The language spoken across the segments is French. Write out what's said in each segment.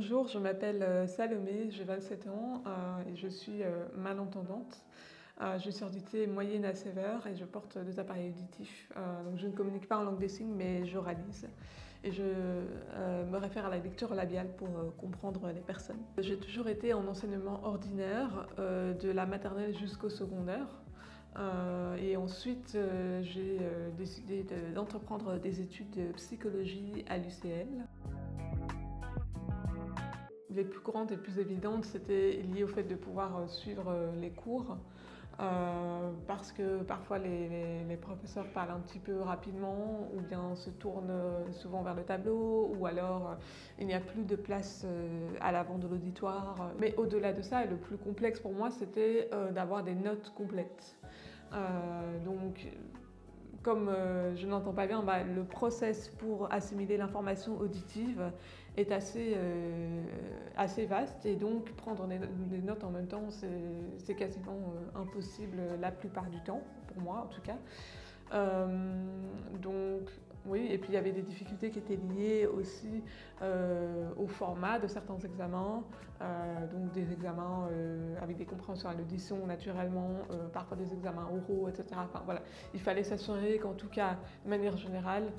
Bonjour, je m'appelle Salomé, j'ai 27 ans et je suis malentendante. Je suis surdité moyenne à sévère et je porte des appareils auditifs. Donc je ne communique pas en langue des signes, mais j'oralise. Et je me réfère à la lecture labiale pour comprendre les personnes. J'ai toujours été en enseignement ordinaire, de la maternelle jusqu'au secondaire. Et ensuite, j'ai décidé d'entreprendre des études de psychologie à l'UCL. Les plus courantes et plus évidentes, c'était lié au fait de pouvoir suivre les cours, parce que parfois les professeurs parlent un petit peu rapidement ou bien se tournent souvent vers le tableau ou alors il n'y a plus de place à l'avant de l'auditoire. Mais au-delà de ça, le plus complexe pour moi, c'était d'avoir des notes complètes. Donc, comme je n'entends pas bien, le process pour assimiler l'information auditive est assez vaste et donc prendre des notes en même temps, c'est quasiment impossible la plupart du temps, pour moi en tout cas. Donc oui, et puis il y avait des difficultés qui étaient liées aussi au format de certains examens, donc des examens avec des compréhensions à l'audition naturellement, parfois des examens oraux, etc. Enfin, voilà. Il fallait s'assurer qu'en tout cas, de manière générale,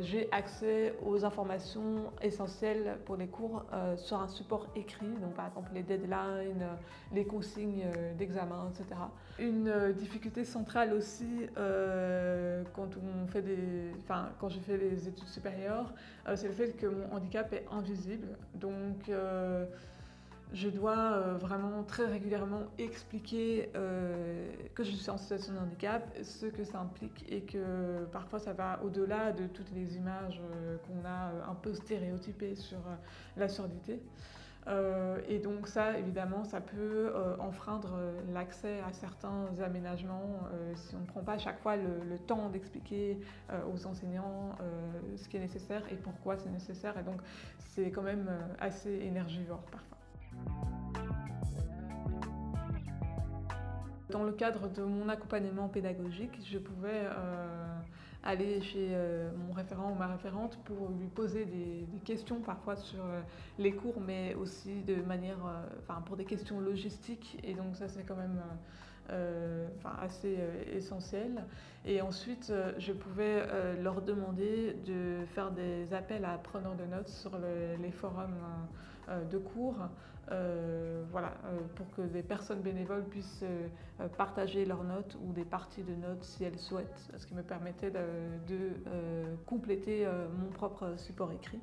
j'ai accès aux informations essentielles pour les cours sur un support écrit, donc par exemple les deadlines, les consignes d'examen, etc. Une difficulté centrale aussi quand je fais des études supérieures, c'est le fait que mon handicap est invisible. Donc je dois vraiment très régulièrement expliquer que je suis en situation de handicap, ce que ça implique et que parfois ça va au-delà de toutes les images qu'on a un peu stéréotypées sur la surdité. Et donc ça, évidemment, ça peut enfreindre l'accès à certains aménagements si on ne prend pas à chaque fois le temps d'expliquer aux enseignants ce qui est nécessaire et pourquoi c'est nécessaire. Et donc c'est quand même assez énergivore parfois. Dans le cadre de mon accompagnement pédagogique, je pouvais aller chez mon référent ou ma référente pour lui poser des questions parfois sur les cours, mais aussi de manière, pour des questions logistiques. Et donc ça, c'est quand même assez essentiel. Et ensuite, je pouvais leur demander de faire des appels à preneurs de notes sur les forums de cours, pour que des personnes bénévoles puissent partager leurs notes ou des parties de notes si elles souhaitent, ce qui me permettait de compléter mon propre support écrit.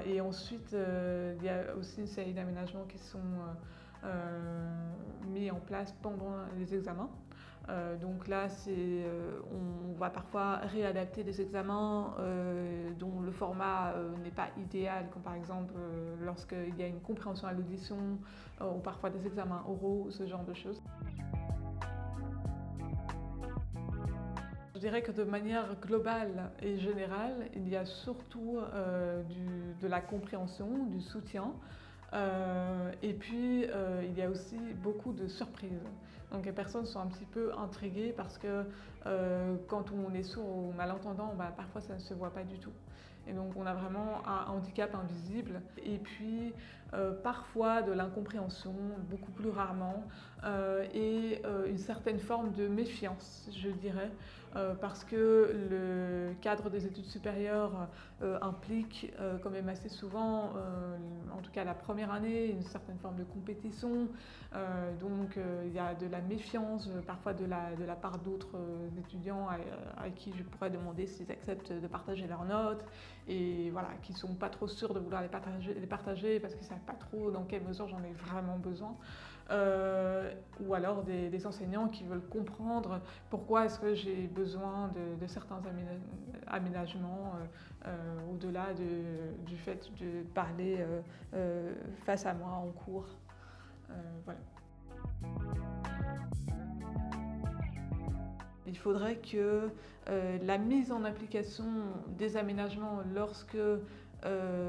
Et ensuite, il y a aussi une série d'aménagements qui sont mis en place pendant les examens. Donc là, on va parfois réadapter des examens dont le format n'est pas idéal, comme par exemple lorsqu'il y a une compréhension à l'audition ou parfois des examens oraux, ce genre de choses. Je dirais que de manière globale et générale, il y a surtout de la compréhension, du soutien, et puis il y a aussi beaucoup de surprises. Donc les personnes sont un petit peu intriguées parce que quand on est sourd ou malentendant, parfois ça ne se voit pas du tout. Et donc on a vraiment un handicap invisible et puis parfois de l'incompréhension, beaucoup plus rarement, et une certaine forme de méfiance, je dirais, parce que le cadre des études supérieures implique quand même assez souvent, en tout cas la première année, une certaine forme de compétition. Donc il y a de la méfiance, parfois de la part d'autres étudiants à qui je pourrais demander s'ils acceptent de partager leurs notes et voilà, qui ne sont pas trop sûrs de vouloir les partager parce qu'ils ne savent pas trop dans quelle mesure j'en ai vraiment besoin. Ou alors des enseignants qui veulent comprendre pourquoi est-ce que j'ai besoin de certains aménagements au-delà du fait de parler face à moi en cours. Voilà. Il faudrait que la mise en application des aménagements lorsque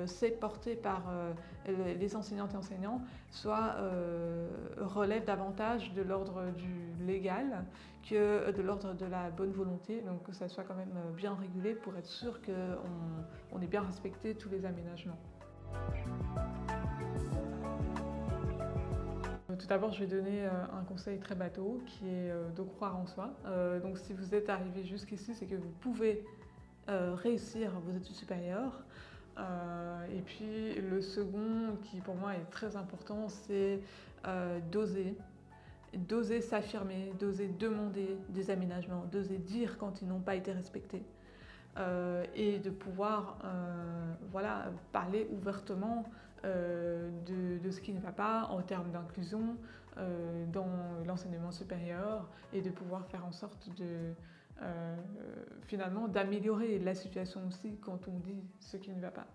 c'est porté par les enseignantes et enseignants relève davantage de l'ordre du légal que de l'ordre de la bonne volonté, donc que ça soit quand même bien régulé pour être sûr qu'on ait bien respecté tous les aménagements. Tout d'abord, je vais donner un conseil très bateau qui est de croire en soi. Donc si vous êtes arrivé jusqu'ici, c'est que vous pouvez réussir vos études supérieures. Et puis le second qui pour moi est très important, c'est d'oser s'affirmer, d'oser demander des aménagements, d'oser dire quand ils n'ont pas été respectés. Et de pouvoir voilà, parler ouvertement de ce qui ne va pas en termes d'inclusion dans l'enseignement supérieur et de pouvoir faire en sorte finalement d'améliorer la situation aussi quand on dit ce qui ne va pas.